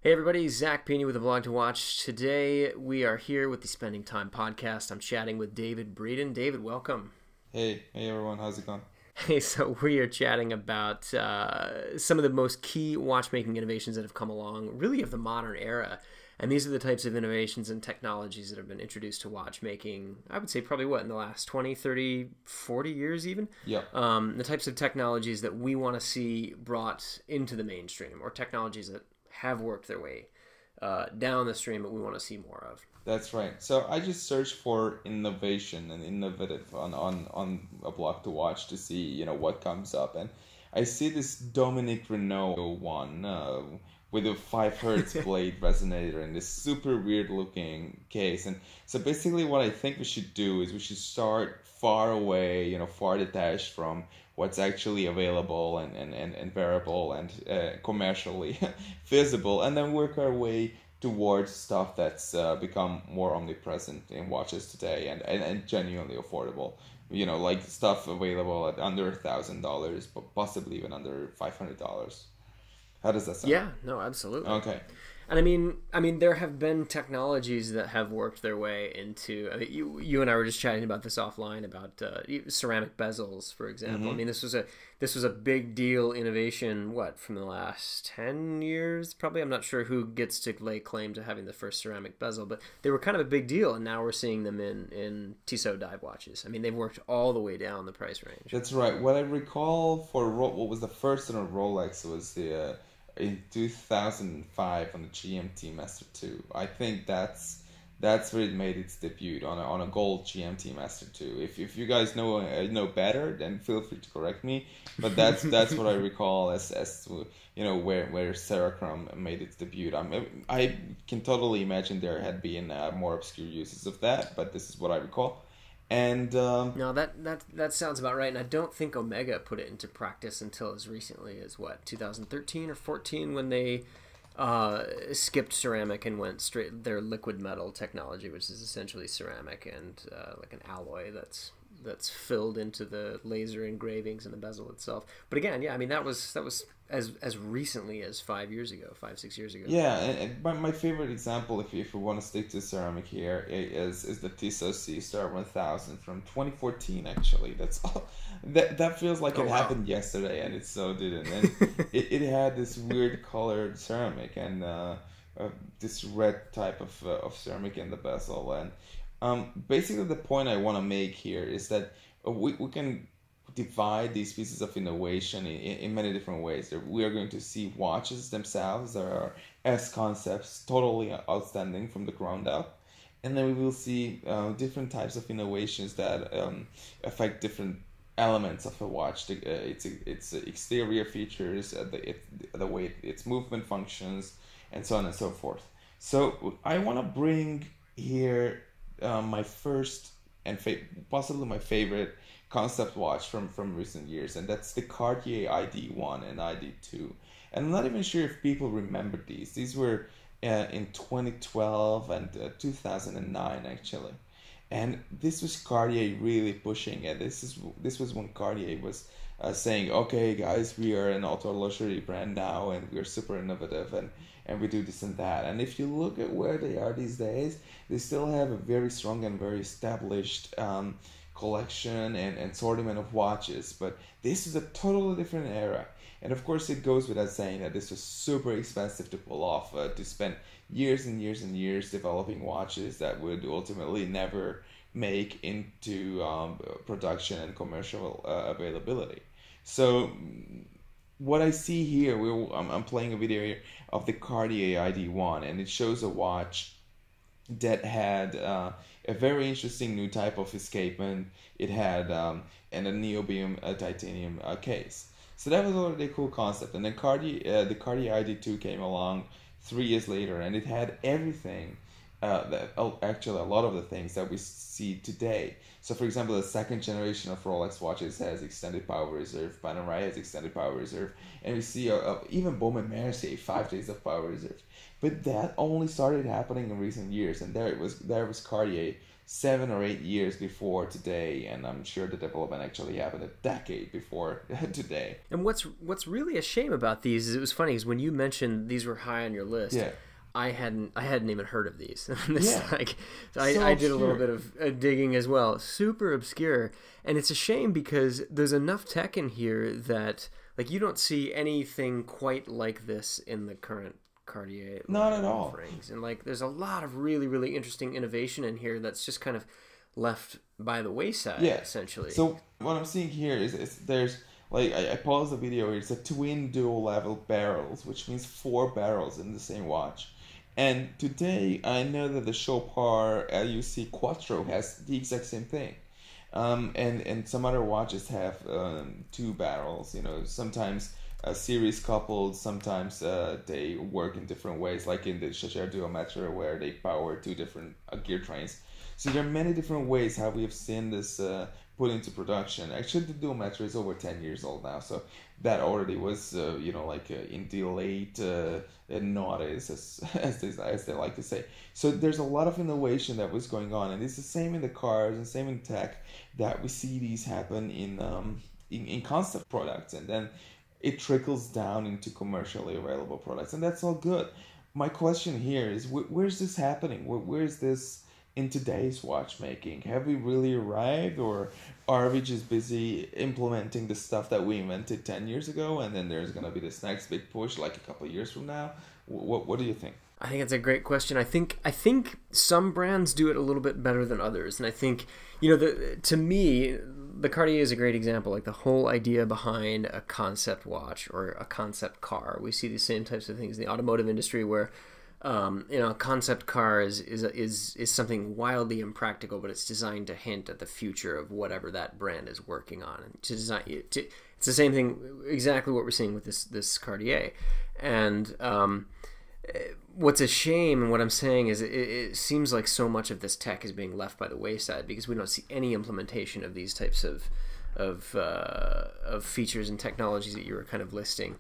Hey everybody, Zach Pena with a Vlog to Watch. Today we are here with the Spending Time podcast. I'm chatting with David Breeden. David, welcome. Hey everyone, how's it going? Hey, so we are chatting about some of the most key watchmaking innovations that have come along, really of the modern era. And these are the types of innovations and technologies that have been introduced to watchmaking, I would say probably in the last 20, 30, 40 years even? Yeah, The types of technologies that we want to see brought into the mainstream, or technologies that have worked their way down the stream that we want to see more of. that's right. So I just searched for innovation and innovative on a blog to watch to see, what comes up. And I see this Dominic Renault one with a 5 hertz blade resonator in this super weird looking case. And so basically what I think we should do is we should start far away, far detached from what's actually available and variable and commercially feasible, and then work our way towards stuff that's become more omnipresent in watches today and genuinely affordable. Like stuff available at under $1,000, but possibly even under $500. How does that sound? Yeah, no, absolutely. Okay. And I mean, there have been technologies that have worked their way into. I mean, you and I were just chatting about this offline about ceramic bezels, for example. I mean, this was a big deal innovation. What, from the last 10 years? Probably. I'm not sure who gets to lay claim to having the first ceramic bezel, but they were kind of a big deal, and now we're seeing them in Tissot dive watches. I mean, they've worked all the way down the price range. That's right. What I recall for what was the first in a Rolex was the in 2005 on the GMT Master 2. I think that's where it made its debut on a gold GMT Master 2. If you guys know better, then feel free to correct me. But that's what I recall as where Cerachrom made its debut. I can totally imagine there had been more obscure uses of that, but this is what I recall. And No, that sounds about right. And I don't think Omega put it into practice until as recently as 2013 or 14, when they skipped ceramic and went straight their liquid metal technology, which is essentially ceramic and like an alloy that's filled into the laser engravings in the bezel itself. But again, yeah, I mean that was as recently as 5 years ago, 6 years ago. Yeah, and my favorite example, if we want to stick to ceramic here, is the Tissot C Star 1000 from 2014. Actually, that's all. That feels like Oh, it wow. happened yesterday, and it so didn't. And it had this weird colored ceramic and this red type of ceramic in the bezel. And basically, the point I want to make here is that we can divide these pieces of innovation in many different ways. We are going to see watches themselves that are as concepts totally outstanding from the ground up, and then we will see different types of innovations that affect different elements of a watch, its exterior features, the way its movement functions, and so on and so forth. So I want to bring here my first and possibly my favorite concept watch from recent years, and that's the Cartier ID1 and ID2. And I'm not even sure if people remember these. These were in 2012 and 2009 actually, and this was Cartier really pushing it. This was when Cartier was saying, okay guys, we are an auto luxury brand now, and we're super innovative, and we do this and that. And if you look at where they are these days, they still have a very strong and very established collection and assortment of watches, but this is a totally different era. And of course it goes without saying that this was super expensive to pull off, to spend years and years and years developing watches that would ultimately never make into production and commercial availability. So what I see here, I'm playing a video here of the Cartier ID1, and it shows a watch that had a very interesting new type of escapement. It had and a niobium titanium case. So that was already a cool concept. And then the Cartier ID2 came along 3 years later, and it had everything. Actually, a lot of the things that we see today. So, for example, the second generation of Rolex watches has extended power reserve. Panerai has extended power reserve, and we see even Baume & Mercier 5 days of power reserve. But that only started happening in recent years, and there was Cartier 7 or 8 years before today, and I'm sure the development actually happened a decade before today. And what's really a shame about these is, it was funny, is when you mentioned these were high on your list. Yeah. I hadn't even heard of these. I did a little bit of digging as well. Super obscure, and it's a shame because there's enough tech in here that like you don't see anything quite like this in the current Cartier not at all offerings. And like there's a lot of really, really interesting innovation in here that's just kind of left by the wayside, essentially. So what I'm seeing here is there's like I paused the video here. It's a twin dual level barrels, which means 4 barrels in the same watch. And today I know that the Chopard LUC Quattro has the exact same thing. And some other watches have 2 barrels. You know, sometimes series coupled, sometimes they work in different ways, like in the Chacher Duometra where they power 2 different gear trains. So there are many different ways how we have seen this put into production. Actually, the Duometra is over 10 years old now, so that already was, in the late noughties, as they like to say. So there's a lot of innovation that was going on, and it's the same in the cars and same in tech that we see these happen in concept products, and then it trickles down into commercially available products, and that's all good. My question here is, where's this happening? Where's this in today's watchmaking? Have we really arrived, or are we just busy implementing the stuff that we invented 10 years ago, and then there's going to be this next big push like a couple of years from now? What do you think? I think it's a great question. I think some brands do it a little bit better than others, and I think, to me, the Cartier is a great example. Like the whole idea behind a concept watch or a concept car. We see these same types of things in the automotive industry where, a concept car is something wildly impractical, but it's designed to hint at the future of whatever that brand is working on. And it's the same thing, exactly what we're seeing with this Cartier. And what's a shame, and what I'm saying is, it seems like so much of this tech is being left by the wayside because we don't see any implementation of these types of features and technologies that you were kind of listing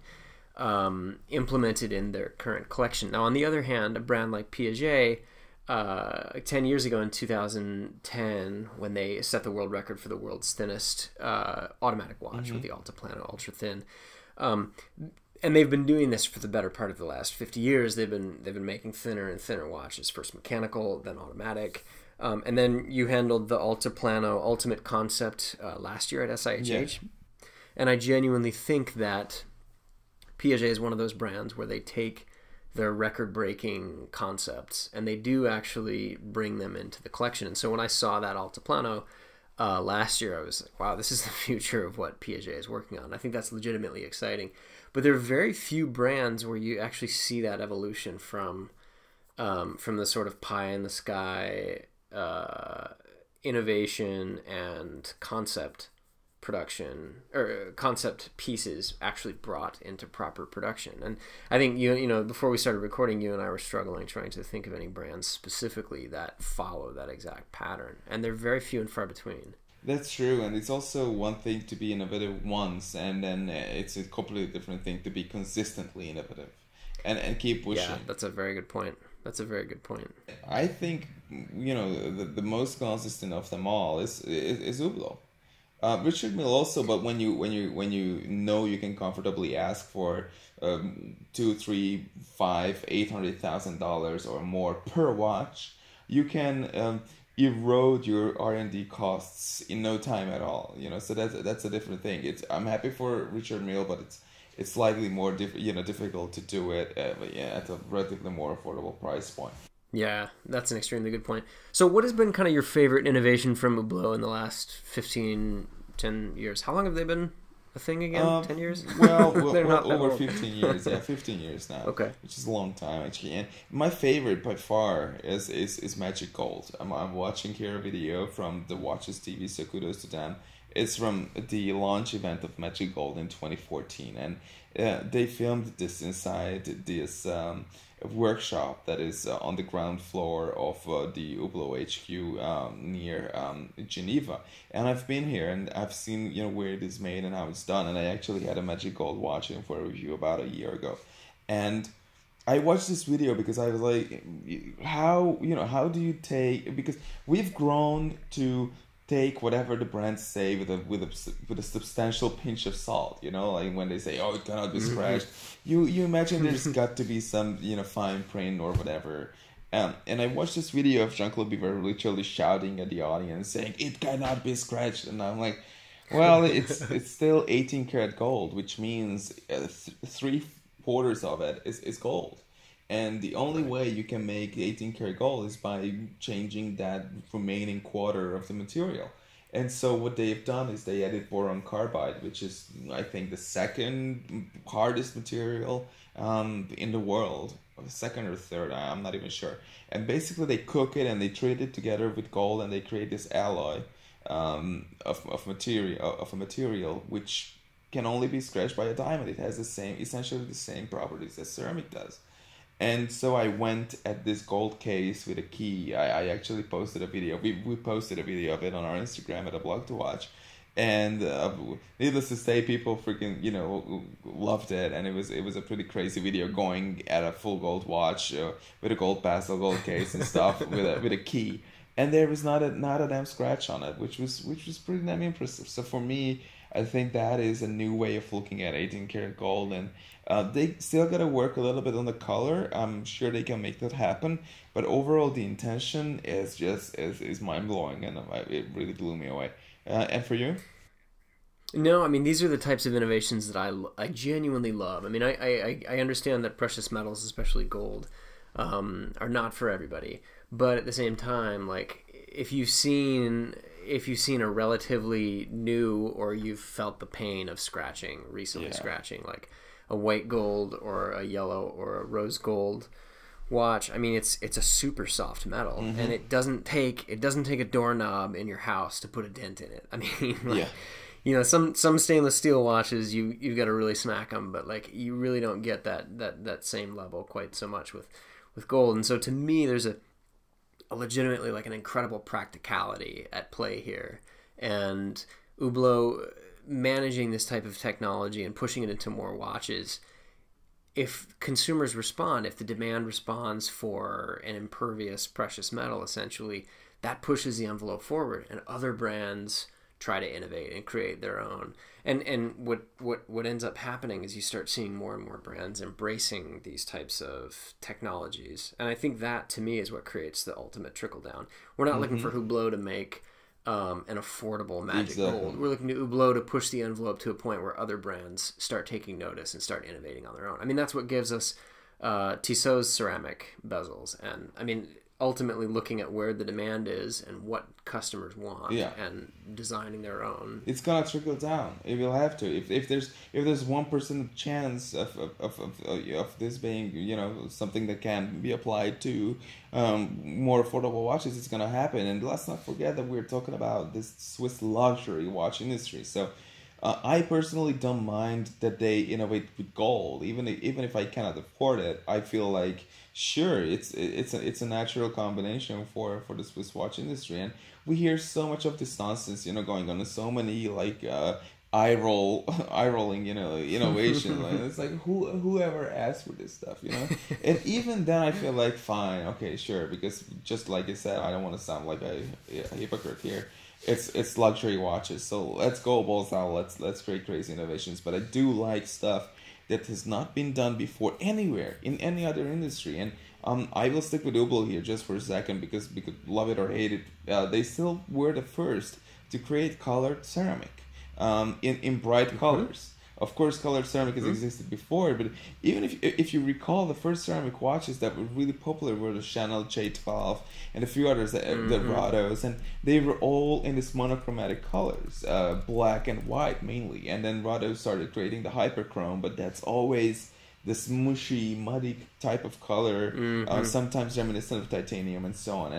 implemented in their current collection. Now, on the other hand, a brand like Piaget, 10 years ago in 2010, when they set the world record for the world's thinnest automatic watch with the Altiplano Ultra Thin, and they've been doing this for the better part of the last 50 years. They've been making thinner and thinner watches, first mechanical, then automatic. And then you handled the Altiplano Ultimate Concept last year at SIHH. Yeah. And I genuinely think that Piaget is one of those brands where they take their record-breaking concepts and they do actually bring them into the collection. And so when I saw that Altiplano last year, I was like, wow, this is the future of what Piaget is working on. I think that's legitimately exciting. But there are very few brands where you actually see that evolution from the sort of pie-in-the-sky innovation and concept production, or concept pieces actually brought into proper production. And I think before we started recording, you and I were struggling trying to think of any brands specifically that follow that exact pattern, and they're very few and far between. That's true, and it's also one thing to be innovative once, and then it's a completely different thing to be consistently innovative and keep pushing. Yeah, that's a very good point. I think the most consistent of them all is Hublot. Richard Mille also, but when you know you can comfortably ask for $200,000, $300,000, $500,000, $800,000 or more per watch, you can erode your R&D costs in no time at all. So that's a different thing. I'm happy for Richard Mille, but it's slightly more difficult to do it at a relatively more affordable price point. Yeah, that's an extremely good point. So what has been kind of your favorite innovation from Hublot in the last 10 years? How long have they been a thing again? 10 years? Well, over 15 years. Yeah, 15 years now. Okay. Which is a long time, actually. And my favorite by far is Magic Gold. I'm watching here a video from the Watches TV, so kudos to them. It's from the launch event of Magic Gold in 2014. And they filmed this inside this workshop that is on the ground floor of the Hublot HQ near Geneva. And I've been here and I've seen where it is made and how it's done. And I actually had a Magic Gold watch in for a review about a year ago. And I watched this video because I was like, how do you take, because we've grown to take whatever the brands say with a substantial pinch of salt, like when they say, oh, it cannot be scratched, you imagine there's got to be some, fine print or whatever. And I watched this video of Jean-Claude Biver literally shouting at the audience saying it cannot be scratched, and I'm like, well, it's still 18 karat gold, which means 3/4 of it is gold. And the only way you can make 18 karat gold is by changing that remaining quarter of the material. And so what they've done is they added boron carbide, which is, I think, the second hardest material in the world. Second or third, I'm not even sure. And basically they cook it and they treat it together with gold, and they create this alloy of a material which can only be scratched by a diamond. It has essentially the same properties as ceramic does. And so I went at this gold case with a key. I actually posted a video. We posted a video of it on our Instagram at a blog to watch. And needless to say, people freaking, loved it. And it was a pretty crazy video, going at a full gold watch with a gold bezel, gold case and stuff with a key. And there was not a damn scratch on it, which was pretty damn impressive. So for me, I think that is a new way of looking at 18 karat gold, and they still got to work a little bit on the color. I'm sure they can make that happen, but overall the intention is mind blowing, and it really blew me away. And for you? No, I mean, these are the types of innovations that I genuinely love. I mean, I understand that precious metals, especially gold, are not for everybody, but at the same time, like, if you've seen a relatively new, or you've felt the pain of scratching, recently scratching, like a white gold or a yellow or a rose gold watch, I mean, it's a super soft metal, and it doesn't take a doorknob in your house to put a dent in it. I mean, like, some stainless steel watches, you've got to really smack them, but like, you really don't get that same level quite so much with gold. And so to me, there's a legitimately, like, an incredible practicality at play here, and Hublot managing this type of technology and pushing it into more watches. If consumers respond, if the demand responds for an impervious precious metal, essentially, that pushes the envelope forward, and other brands try to innovate and create their own. And what ends up happening is you start seeing more and more brands embracing these types of technologies. And I think that, to me, is what creates the ultimate trickle down. We're not looking for Hublot to make an affordable magic gold. We're looking to Hublot to push the envelope to a point where other brands start taking notice and start innovating on their own. I mean, that's what gives us Tissot's ceramic bezels. And I mean, ultimately looking at where the demand is and what customers want, and designing their own. It's gonna trickle down. It will have to. If there's 1% chance of this being something that can be applied to more affordable watches, it's gonna happen. And let's not forget that we're talking about this Swiss luxury watch industry. So I personally don't mind that they innovate with gold, even if I cannot afford it. I feel like, sure, it's a natural combination for the Swiss watch industry, and we hear so much of this nonsense, going on, so many like eye rolling, innovation. Like, it's like, whoever asked for this stuff, And even then, I feel like, fine, okay, sure, because just like I said, I don't want to sound like a hypocrite here. It's luxury watches, so let's go balls out. Let's create crazy innovations. But I do like stuff that has not been done before anywhere in any other industry. And I will stick with Hublot here just for a second, because love it or hate it, they still were the first to create colored ceramic in bright colors. Of course, colored ceramic has existed before, but even if you recall, the first ceramic watches that were really popular were the Chanel J12 and a few others, the Rados, and they were all in this monochromatic colors, black and white mainly. And then Rado started creating the hyperchrome, but that's always this mushy, muddy type of color, sometimes reminiscent of titanium and so on.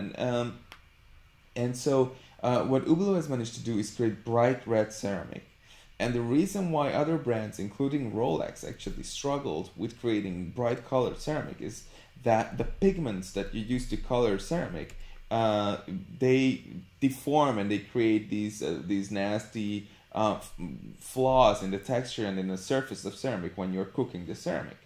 And so what Hublot has managed to do is create bright red ceramic. And the reason why other brands, including Rolex, actually struggled with creating bright colored ceramic is that the pigments that you use to color ceramic, they deform and they create these nasty flaws in the texture and in the surface of ceramic when you're cooking the ceramic.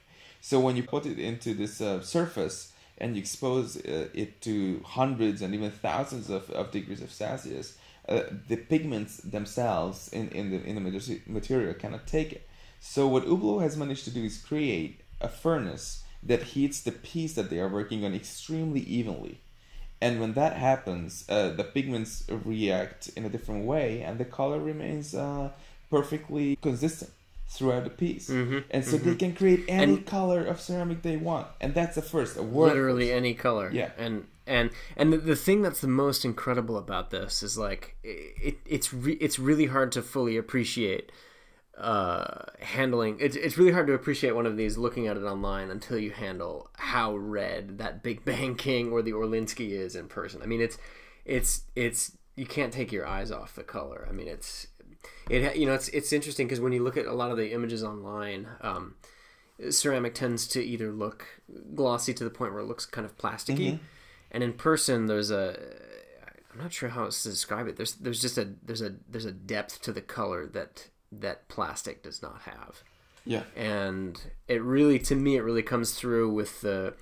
So when you put it into this surface and you expose it to hundreds and even thousands of degrees of Celsius, the pigments themselves in the material cannot take it. So what Hublot has managed to do is create a furnace that heats the piece that they are working on extremely evenly. And when that happens, the pigments react in a different way, and the color remains perfectly consistent throughout the piece. And so they can create any color of ceramic they want, and that's the first. Literally any color. Yeah. And the thing that's the most incredible about this is like it's really hard to fully appreciate handling. It's really hard to appreciate one of these looking at it online until you handle how red that Big Bang King or the Orlinsky is in person. I mean, it's you can't take your eyes off the color. I mean, it's interesting because when you look at a lot of the images online, ceramic tends to either look glossy to the point where it looks kind of plasticky, and in person there's I'm not sure how else to describe it. There's just a depth to the color that plastic does not have. Yeah. And it really, to me, it really comes through with the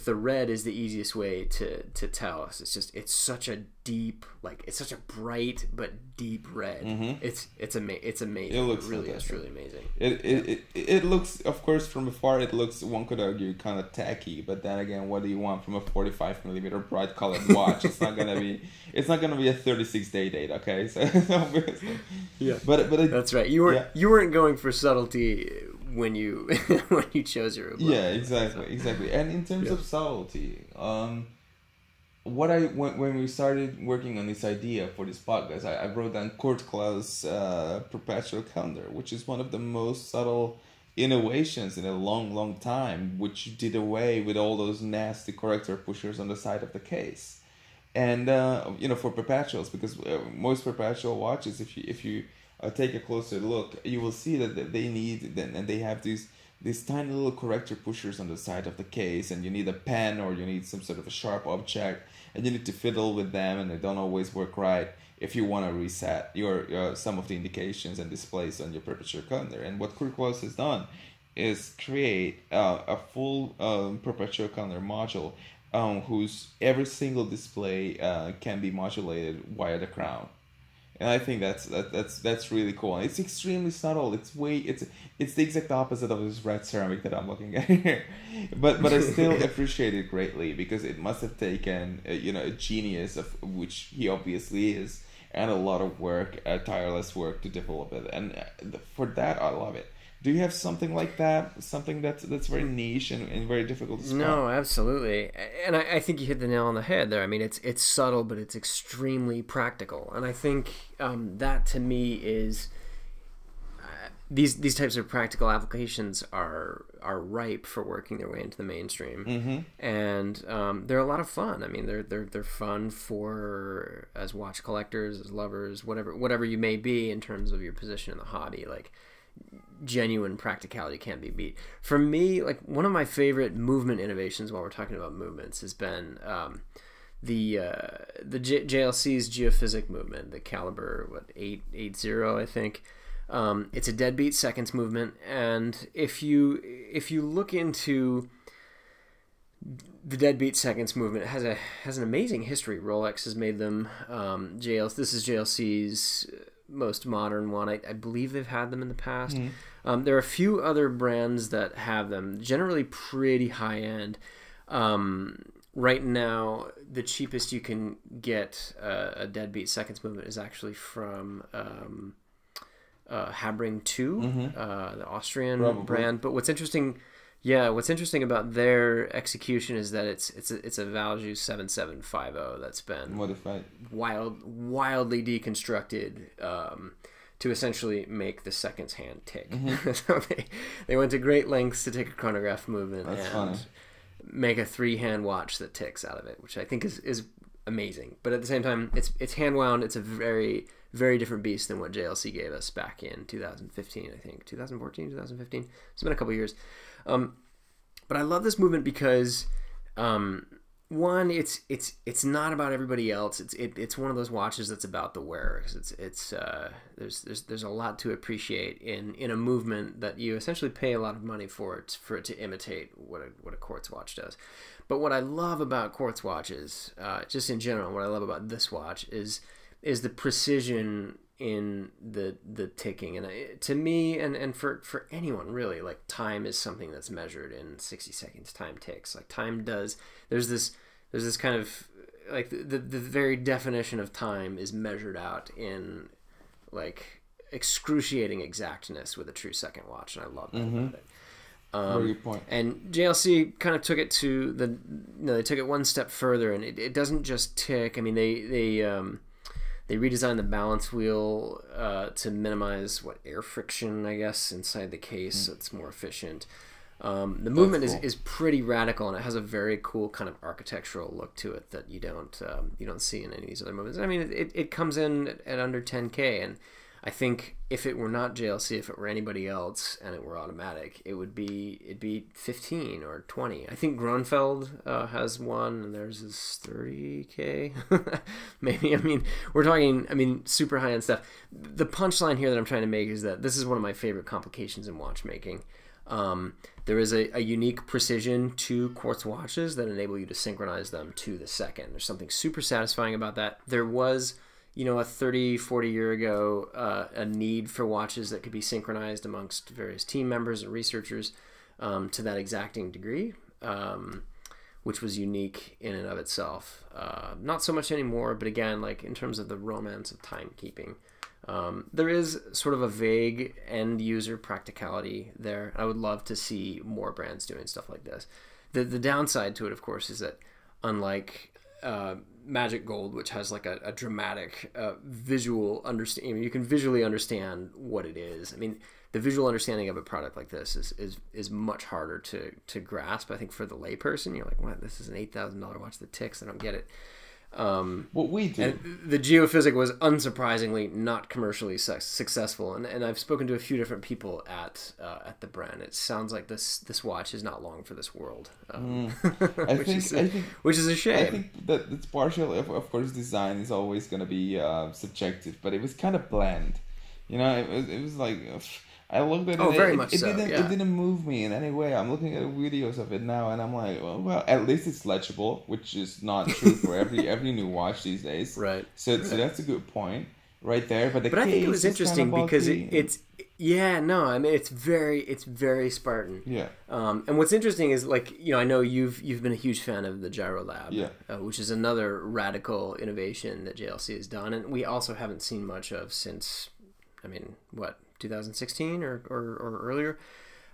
red is the easiest way to tell us. It's such a deep, like, it's such a bright but deep red. It's amazing. It looks really, fantastic. it's really amazing. It looks, of course, from afar, it looks, one could argue, kind of tacky. But then again, what do you want from a 45mm bright colored watch? It's not gonna be a 36-day date, okay? So obviously, yeah. But that's right. You weren't going for subtlety when you chose your Hublot. Yeah, exactly. And in terms of subtlety, when we started working on this idea for this podcast, I wrote down Kurt Klau's Perpetual calendar, which is one of the most subtle innovations in a long time, which did away with all those nasty corrector pushers on the side of the case. And for perpetuals, because most perpetual watches, if you take a closer look, you will see that they need, and they have these tiny little corrector pushers on the side of the case, and you need a pen or you need some sort of a sharp object, and you need to fiddle with them, and they don't always work right if you want to reset your some of the indications and displays on your Perpetual calendar. And what Kurt Klaus has done is create a full Perpetual calendar module whose every single display can be modulated via the crown. And I think that's really cool. And it's extremely subtle. It's the exact opposite of this red ceramic that I'm looking at here. But I still appreciate it greatly, because it must have taken a genius, of which he obviously is, and a lot of work, tireless work to develop it. And for that, I love it. Do you have something like that? Something that's very niche and very difficult to spot? No, absolutely. And I think you hit the nail on the head there. I mean, it's subtle, but it's extremely practical. And I think that, to me, is these types of practical applications are ripe for working their way into the mainstream. And they're a lot of fun. I mean, they're fun for as watch collectors, as lovers, whatever you may be in terms of your position in the hobby. Like, genuine practicality can't be beat. For me, like, one of my favorite movement innovations, while we're talking about movements, has been the JLC's geophysic movement, the caliber 880, I think. It's a deadbeat seconds movement, and if you look into the deadbeat seconds movement, it has an amazing history. Rolex has made them. This is JLC's most modern one. I believe they've had them in the past. There are a few other brands that have them, generally pretty high end. Right now, the cheapest you can get a deadbeat seconds movement is actually from Habring 2, the Austrian brand. But what's interesting about their execution is that it's a Valjoux 7750 that's been modified, wildly deconstructed to essentially make the seconds hand tick. So they went to great lengths to take a chronograph movement make a 3-hand watch that ticks out of it, which I think is amazing. But at the same time, it's hand wound. It's a very, very different beast than what JLC gave us back in 2015, I think. 2014, 2015. It's been a couple years. But I love this movement because one, it's not about everybody else. It's one of those watches that's about the wearer. There's a lot to appreciate in a movement that you essentially pay a lot of money for it to imitate what a quartz watch does. But what I love about quartz watches, just in general, what I love about this watch is the precision in the ticking. And to me, and for anyone really, like, time is something that's measured in 60 seconds. Time ticks. Like, time does. There's this kind of, like, the very definition of time is measured out in, like, excruciating exactness with a true second watch, and I love that about it. Very good point. And JLC kind of took it to they took it one step further, and it doesn't just tick. I mean, they redesigned the balance wheel to minimize air friction, I guess, inside the case, so it's more efficient. The movement is pretty radical, and it has a very cool kind of architectural look to it that you don't see in any of these other movements. I mean, it comes in at under 10K, and I think if it were not JLC, if it were anybody else and it were automatic, it'd be 15 or 20. I think Gronfeld has one, and theirs is 30K. Maybe. I mean, we're talking super high end stuff. The punchline here that I'm trying to make is that this is one of my favorite complications in watchmaking. There is a unique precision to quartz watches that enable you to synchronize them to the second. There's something super satisfying about that. There was, a 30, 40 year ago, a need for watches that could be synchronized amongst various team members and researchers to that exacting degree, which was unique in and of itself. Not so much anymore, but again, like, in terms of the romance of timekeeping, there is sort of a vague end user practicality there. I would love to see more brands doing stuff like this. The downside to it, of course, is that unlike Magic Gold, which has like a dramatic visual understanding, I mean, you can visually understand what it is. I mean, the visual understanding of a product like this is much harder to grasp. I think for the layperson, you're like, what? This is an $8,000 watch that ticks. I don't get it. What we do. And the geophysic was unsurprisingly not commercially successful, and I've spoken to a few different people at the brand. It sounds like this watch is not long for this world, which is a shame. I think that it's partial. Of course, design is always going to be subjective, but it was kind of bland. It was like. I looked at it. Very much so. It didn't move me in any way. I'm looking at videos of it now, and I'm like, well, at least it's legible, which is not true for every new watch these days. Right. So that's a good point right there. But I think it was interesting because it's very Spartan. Yeah. And what's interesting is, like, I know you've been a huge fan of the Gyro Lab, which is another radical innovation that JLC has done, and we also haven't seen much of since, 2016 or earlier.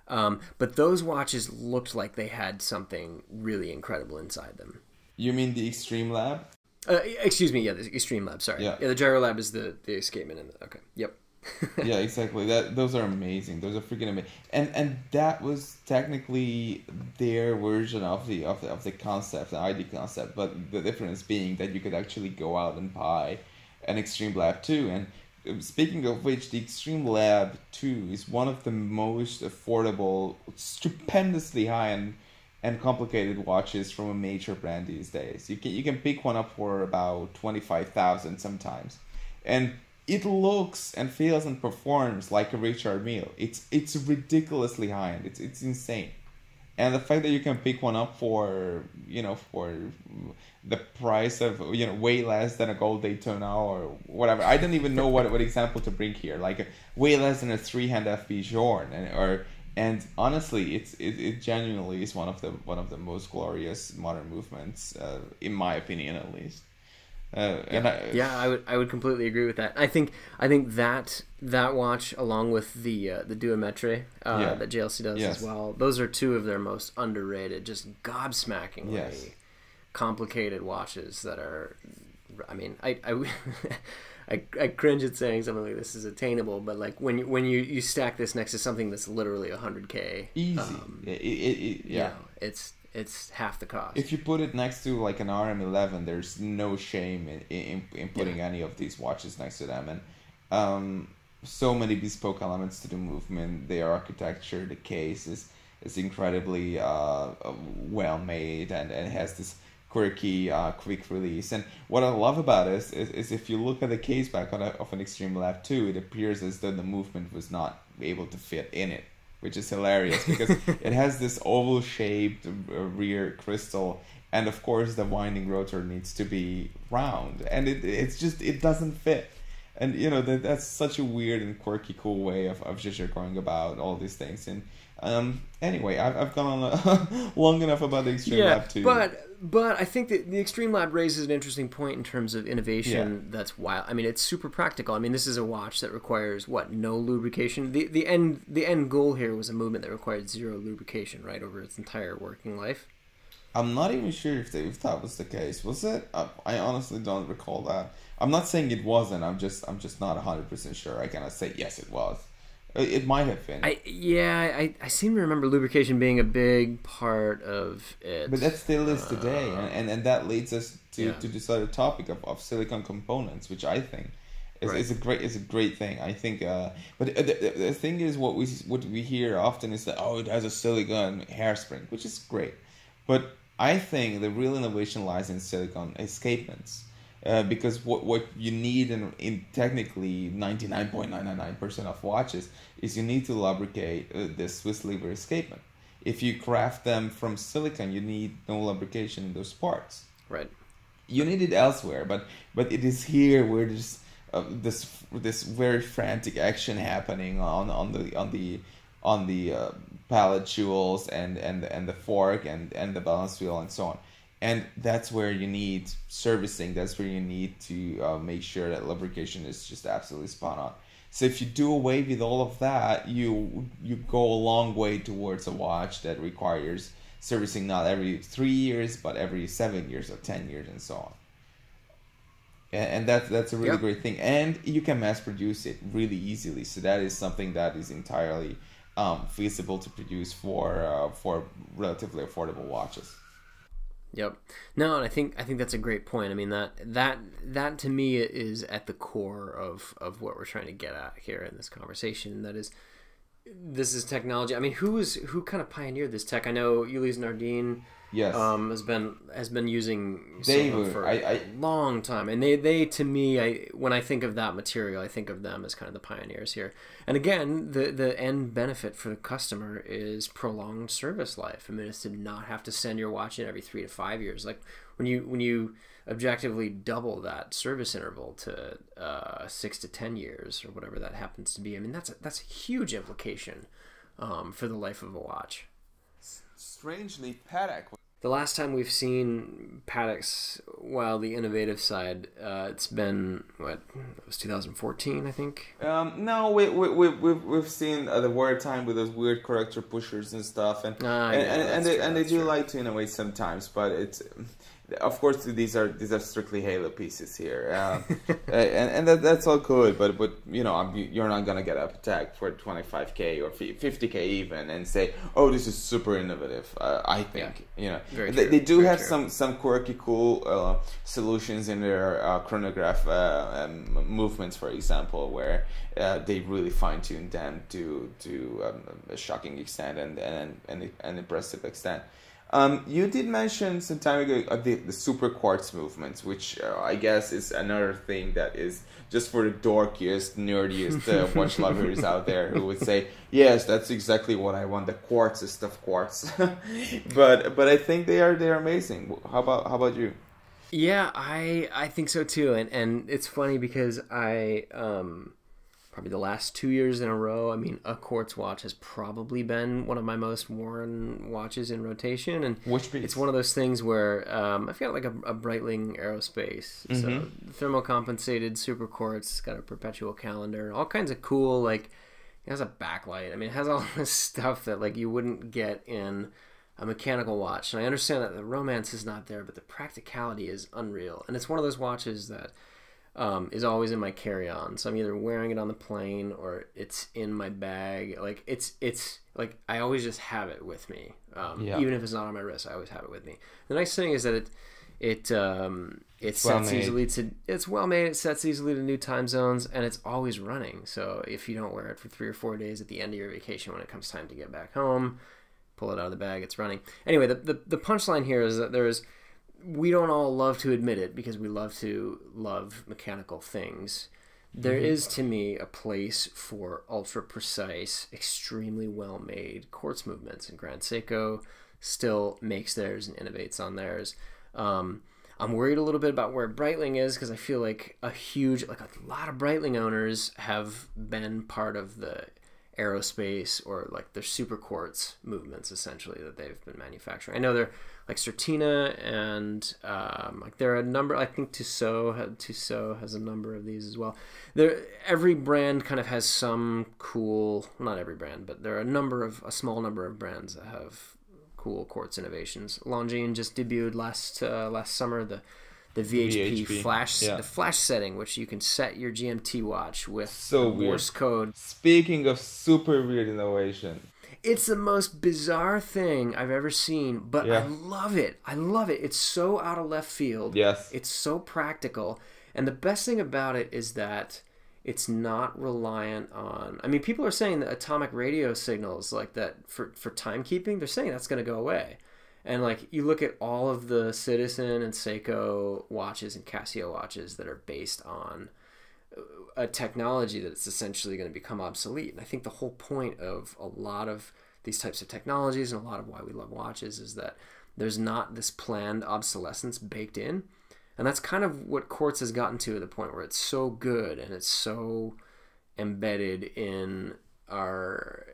But those watches looked like they had something really incredible inside them. You mean the Extreme Lab? Excuse me, the Extreme Lab, sorry. Yeah, the Gyro Lab is the escapement in the, okay. Yep. Yeah, exactly. Those are amazing. Those are freaking amazing. And that was technically their version of the concept, the ID concept, but the difference being that you could actually go out and buy an Extreme Lab 2. And speaking of which, the Extreme Lab 2 is one of the most affordable, stupendously high-end and complicated watches from a major brand these days. You can pick one up for about $25,000 sometimes, and it looks and feels and performs like a Richard Mille. It's ridiculously high-end. It's insane. And the fact that you can pick one up for the price of, way less than a gold Daytona or whatever. I don't even know what example to bring here. Like, way less than a 3-hand FB Journe, and honestly, it genuinely is one of the most glorious modern movements, in my opinion, at least. I would completely agree with that. I think that watch, along with the Duometre that JLC does as well, those are two of their most underrated, just gobsmackingly complicated watches that are. I mean, I cringe at saying something like this is attainable, but like when you stack this next to something that's literally 100K, easy, it's half the cost. If you put it next to like an RM11, there's no shame in putting any of these watches next to them. And so many bespoke elements to the movement, the architecture, the case is incredibly well made, and it has this quirky, quick release. And what I love about it is if you look at the case back of an Extreme Lab 2, it appears as though the movement was not able to fit in it, which is hilarious because it has this oval-shaped rear crystal, and of course the winding rotor needs to be round, and it doesn't fit. And you know that's such a weird and quirky, cool way of just going about all these things. And anyway, I've gone on long enough about the Extreme Lab 2. But I think that the Extreme Lab raises an interesting point in terms of innovation. That's wild. I mean, it's super practical. I mean, this is a watch that requires no lubrication. The end goal here was a movement that required zero lubrication, right, over its entire working life. I'm not even sure if that was the case. Was it? I honestly don't recall that. I'm not saying it wasn't. I'm just not 100% sure. I cannot say yes, it was. It might have been. I seem to remember lubrication being a big part of it. But that still is today, and that leads us to this other topic of silicon components, which I think is a great thing. I think, but the thing is, what we hear often is that it has a silicon hairspring, which is great, but I think the real innovation lies in silicon escapements. Because what you need in technically 99.999% of watches is you need to lubricate the Swiss lever escapement. If you craft them from silicon, you need no lubrication in those parts. Right. You need it elsewhere, but it is here where there's this very frantic action happening on the pallet jewels and the fork and the balance wheel and so on. And that's where you need servicing. That's where you need to make sure that lubrication is just absolutely spot on. So if you do away with all of that, you go a long way towards a watch that requires servicing not every 3 years, but every 7 years or 10 years and so on. And that's a really great thing. And you can mass produce it really easily. So that is something that is entirely feasible to produce for relatively affordable watches. Yep. No, and I think that's a great point. I mean that to me is at the core of what we're trying to get at here in this conversation. That is, this is technology. I mean, who kind of pioneered this tech? I know Ulysse Nardin. Yes. Has been using silicon for a long time, and they to me, when I think of that material, I think of them as kind of the pioneers here. And again, the end benefit for the customer is prolonged service life. I mean, it's to not have to send your watch in every 3 to 5 years. Like when you objectively double that service interval to 6 to 10 years or whatever that happens to be. I mean, that's a huge implication for the life of a watch. Strangely, Patek. The last time we've seen Pateks, while the innovative side, it's been it was 2014, I think. No, we've seen the wartime with those weird corrector pushers and stuff, and they do like to innovate sometimes, but it's. Of course, these are strictly Halo pieces here, and that's all good. But you know, you're not gonna get a Patek for 25K or 50K even and say, oh, this is super innovative. I think they do have some quirky, cool solutions in their chronograph movements, for example, where they really fine tune them to a shocking extent and an impressive extent. You did mention some time ago the super quartz movements, which I guess is another thing that is just for the dorkiest, nerdiest watch lovers out there who would say, yes, that's exactly what I want, the quartzest of quartz. but I think they're amazing. How about you? Yeah, I think so too, and it's funny because I probably the last 2 years in a row, I mean, a quartz watch has probably been one of my most worn watches in rotation. And which piece? It's one of those things where I've got like a Breitling Aerospace. Mm-hmm. So thermocompensated super quartz, it's got a perpetual calendar, all kinds of cool, like, it has a backlight. I mean, it has all this stuff that like you wouldn't get in a mechanical watch. And I understand that the romance is not there, but the practicality is unreal. And it's one of those watches that is always in my carry-on, so I'm either wearing it on the plane or it's in my bag. Like it's like I always just have it with me, even if it's not on my wrist. I always have it with me. The nice thing is that it sets easily to. It's well made. It sets easily to new time zones, and it's always running. So if you don't wear it for 3 or 4 days at the end of your vacation, when it comes time to get back home, pull it out of the bag, it's running. Anyway, the punchline here is that we don't all love to admit it because we love mechanical things. There is, to me, a place for ultra precise, extremely well made quartz movements, and Grand Seiko still makes theirs and innovates on theirs. I'm worried a little bit about where Breitling is because I feel like a lot of Breitling owners have been part of the aerospace or like their super quartz movements essentially that they've been manufacturing. I know they're like Certina and like there are a number. I think Tissot has a number of these as well. Every brand kind of has some cool. Not every brand, but there are a small number of brands that have cool quartz innovations. Longines just debuted last summer the VHP flash, the flash setting, which you can set your GMT watch with Morse code. Speaking of super weird innovation, it's the most bizarre thing I've ever seen, but I love it. It's so out of left field. Yes, it's so practical, and the best thing about it is that it's not reliant on... I mean, people are saying that atomic radio signals like that for timekeeping, they're saying that's going to go away. And like you look at all of the Citizen and Seiko watches and Casio watches that are based on a technology that's essentially going to become obsolete. And I think the whole point of a lot of these types of technologies and a lot of why we love watches is that there's not this planned obsolescence baked in. And that's kind of what quartz has gotten to at the point where it's so good and it's so embedded in our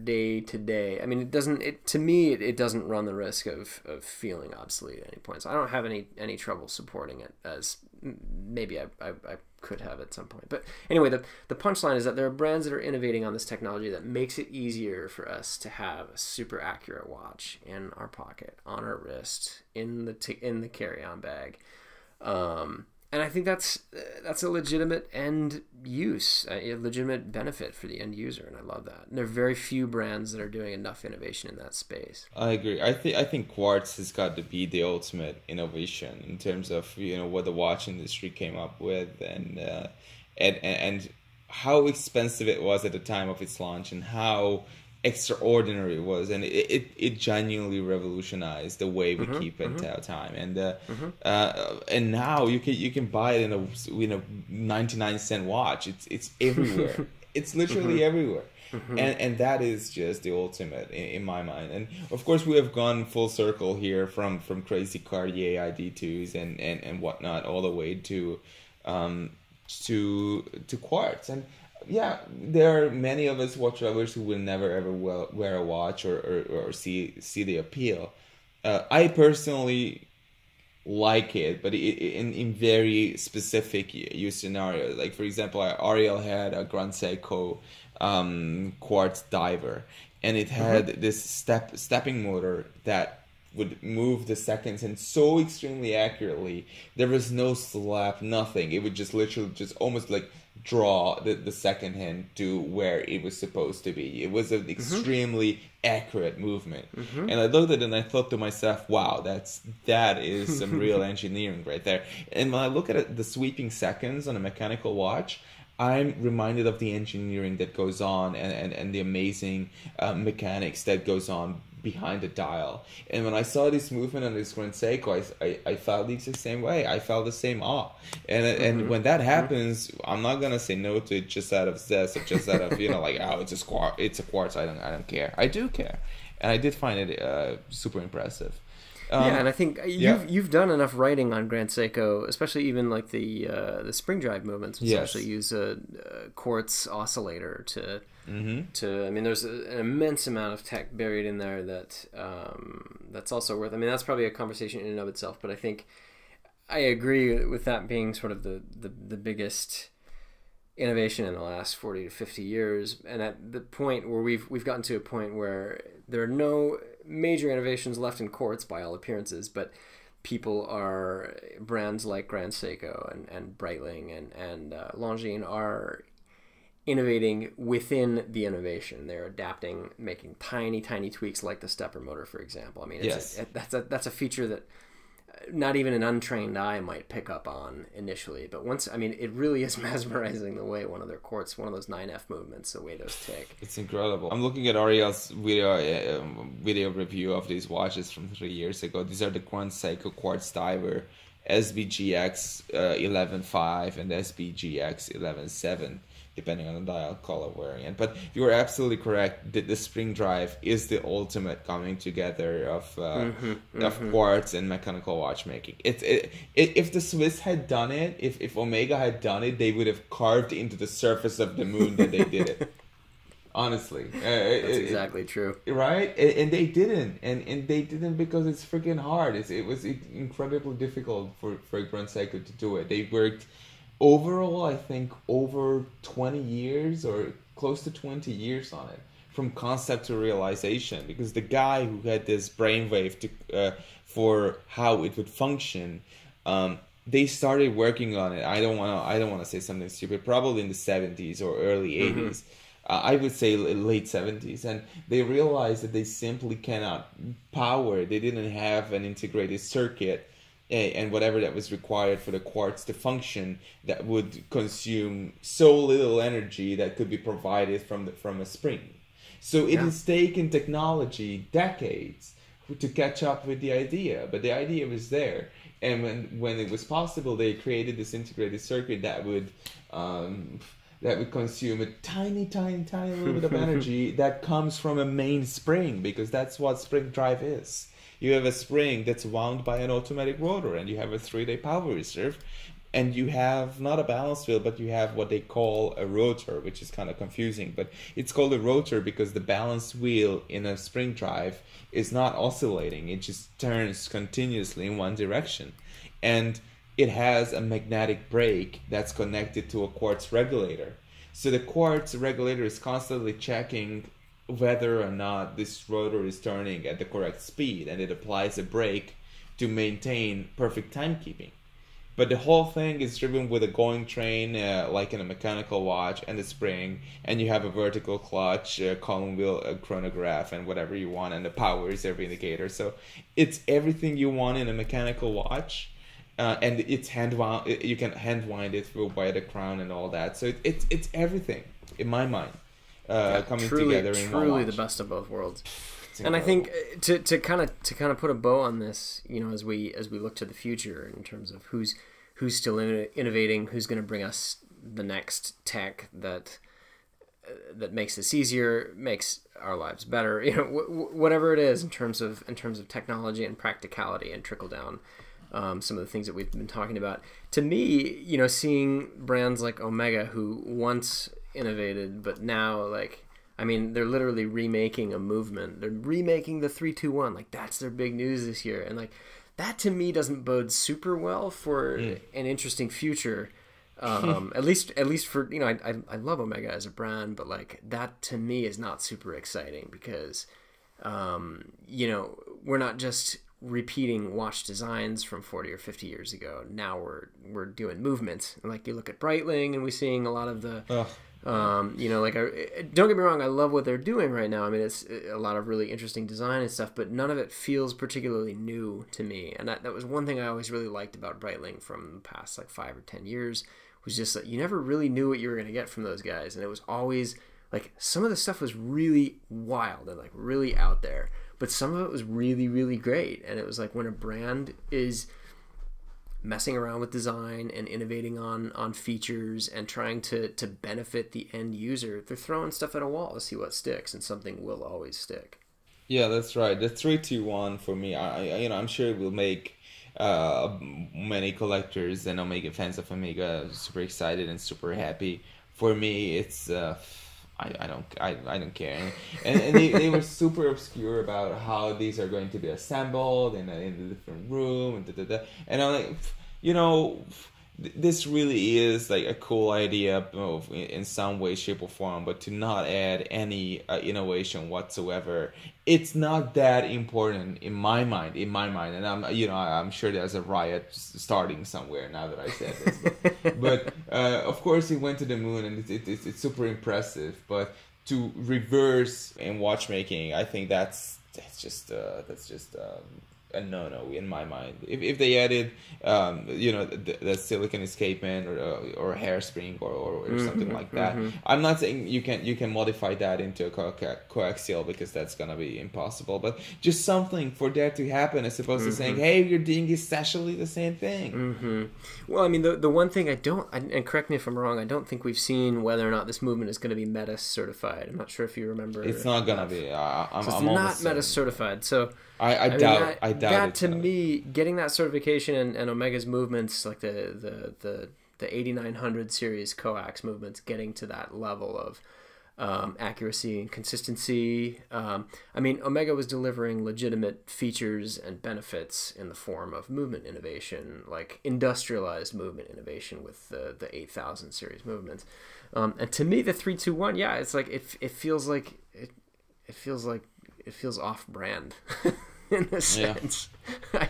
day to day. I mean, it doesn't run the risk of feeling obsolete at any point. So I don't have any trouble supporting it, as maybe I could have at some point. But anyway, the punchline is that there are brands that are innovating on this technology that makes it easier for us to have a super accurate watch in our pocket, on our wrist, in the carry-on bag. And I think that's a legitimate end use, a legitimate benefit for the end user, and I love that. And there are very few brands that are doing enough innovation in that space. I agree. I think quartz has got to be the ultimate innovation in terms of what the watch industry came up with, and how expensive it was at the time of its launch, and how extraordinary it was, and it genuinely revolutionized the way we keep and tell time, and now you can buy it in a 99-cent watch. It's everywhere. It's literally everywhere. And that is just the ultimate in my mind. And of course we have gone full circle here from crazy Cartier ID2s and whatnot all the way to quartz. And yeah, there are many of us watch lovers who will never ever wear a watch or see the appeal. I personally like it, but in very specific use scenarios. Like for example, Ariel had a Grand Seiko quartz diver, and it had this stepping motor that would move the seconds and so extremely accurately. There was no slap, nothing. It would just literally almost like draw the second hand to where it was supposed to be. It was an extremely accurate movement. And I looked at it and I thought to myself, wow, that is some real engineering right there. And when I look at the sweeping seconds on a mechanical watch, I'm reminded of the engineering that goes on and the amazing mechanics that goes on behind the dial. And when I saw this movement on this Grand Seiko, I felt the exact same way. I felt the same awe. And when that happens, I'm not gonna say no to it just out of zest or just out of like, oh, it's a quartz. I don't care. I do care, and I did find it super impressive. And I think you've done enough writing on Grand Seiko, especially even like the Spring Drive movements, which actually use a quartz oscillator to. I mean, there's an immense amount of tech buried in there that's also worth. I mean, that's probably a conversation in and of itself. But I think I agree with that being sort of the biggest innovation in the last 40 to 50 years, and at the point where we've gotten to a point where there are no major innovations left in quartz by all appearances, but brands like Grand Seiko and Breitling and Longines are innovating within the innovation. They're adapting, making tiny tweaks like the stepper motor, for example. I mean, that's a feature that not even an untrained eye might pick up on initially. But once, I mean, it really is mesmerizing the way one of their quartz, one of those 9F movements, the way those tick. It's incredible. I'm looking at Ariel's video review of these watches from 3 years ago. These are the Grand Seiko Quartz Diver SBGX 11.5 and SBGX 11.7. Depending on the dial color variant. But you're absolutely correct that the Spring Drive is the ultimate coming together of quartz and mechanical watchmaking. If the Swiss had done it, if Omega had done it, they would have carved into the surface of the moon that they did it. Honestly. That's exactly true. Right? And they didn't. And they didn't because it's freaking hard. It was incredibly difficult for Grand Seiko to do it. They worked overall, I think, over 20 years or close to 20 years on it, from concept to realization. Because the guy who had this brainwave for how it would function, they started working on it. I don't want to say something stupid. Probably in the 70s or early 80s. I would say late 70s, and they realized that they simply cannot power. They didn't have an integrated circuit and whatever that was required for the quartz to function that would consume so little energy that could be provided from a spring. So it has taken technology decades to catch up with the idea, but the idea was there. And when it was possible, they created this integrated circuit that would consume a tiny little bit of energy that comes from a main spring, because that's what Spring Drive is. You have a spring that's wound by an automatic rotor, and you have a 3-day power reserve, and you have not a balance wheel, but you have what they call a rotor, which is kind of confusing. But it's called a rotor because the balance wheel in a Spring Drive is not oscillating. It just turns continuously in one direction. And it has a magnetic brake that's connected to a quartz regulator. So the quartz regulator is constantly checking whether or not this rotor is turning at the correct speed, and it applies a brake to maintain perfect timekeeping. But the whole thing is driven with a going train, like in a mechanical watch, and a spring, and you have a vertical clutch, a column wheel, a chronograph, and whatever you want, and a power reserve indicator. So it's everything you want in a mechanical watch, and it's hand wound. You can hand wind it through by the crown and all that. So it's everything in my mind. Coming together in truly the best of both worlds. And I think to kind of put a bow on this, you know, as we look to the future in terms of who's still innovating, who's going to bring us the next tech that makes this easier, makes our lives better, you know, whatever it is in terms of technology and practicality and trickle down. Some of the things that we've been talking about. To me, you know, seeing brands like Omega, who once innovated, but now, like, I mean, they're literally remaking a movement. They're remaking the 3-2-1. Like, that's their big news this year. And, like, that to me doesn't bode super well for an interesting future. At least for, you know, I love Omega as a brand, but, like, that to me is not super exciting because, you know, we're not just repeating watch designs from 40 or 50 years ago. Now we're doing movements. Like, you look at Breitling and we're seeing a lot of the you know, like, don't get me wrong, I love what they're doing right now. I mean, it's a lot of really interesting design and stuff, but none of it feels particularly new to me. And that was one thing I always really liked about Breitling from the past like 5 or 10 years, was just that you never really knew what you were going to get from those guys. And it was always like, some of the stuff was really wild and like really out there, but some of it was really, really great. And it was like, when a brand is messing around with design and innovating on features and trying to benefit the end user, they're throwing stuff at a wall to see what sticks, and something will always stick. Yeah, that's right. The 3-2-1 for me, I'm sure it will make many collectors and Omega fans of Omega super excited and super happy. For me, it's I don't care. And they were super obscure about how these are going to be assembled in a different room and da. And I'm like, you know, this really is like a cool idea in some way, shape, or form, but to not add any innovation whatsoever, it's not that important in my mind. And I'm sure there's a riot starting somewhere now that I said this. But of course, it went to the moon, and it's super impressive. But to reverse in watchmaking, I think that's just a no in my mind. If they added, the silicon escapement or hairspring or something like that. I'm not saying you can modify that into a coaxial, because that's gonna be impossible. But just something for that to happen, as opposed to saying, hey, you're doing essentially the same thing. Well, I mean, the one thing and correct me if I'm wrong, I don't think we've seen whether or not this movement is going to be METIS certified. I'm not sure if you remember. It's not gonna be. It's not METIS certified. So I doubt that it. To me, getting that certification and Omega's movements, like the 8900 series coax movements, getting to that level of accuracy and consistency. I mean, Omega was delivering legitimate features and benefits in the form of movement innovation, like industrialized movement innovation with the 8000 series movements. And to me, the 321, yeah, it's like it feels off-brand in a sense. Yeah.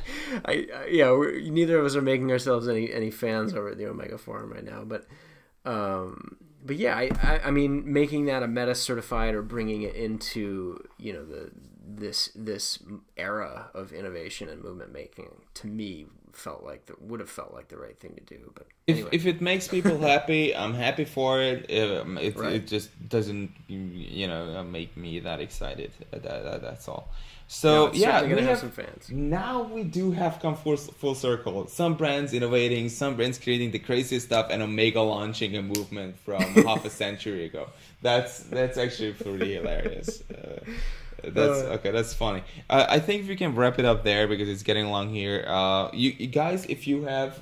Neither of us are making ourselves any fans over at the Omega Forum right now, but yeah, I mean, making that a METIS certified or bringing it into this era of innovation and movement making, to me would have felt like the right thing to do. But anyway. If it makes people happy, I'm happy for it. It just doesn't make me that excited. That's all. So yeah, we have some fans. Now we do have come full circle. Some brands innovating, some brands creating the craziest stuff, and Omega launching a movement from half a century ago. That's actually pretty hilarious. That's funny. I think we can wrap it up there because it's getting long here. You guys, if you have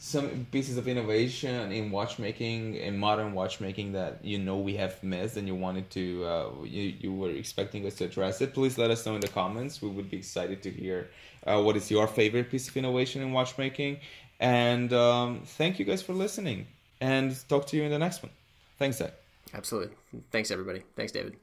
some pieces of innovation in watchmaking, in modern watchmaking that we have missed and you wanted to, you were expecting us to address it, please let us know in the comments. We would be excited to hear what is your favorite piece of innovation in watchmaking. And thank you guys for listening. And talk to you in the next one. Thanks, Zach. Absolutely. Thanks, everybody. Thanks, David.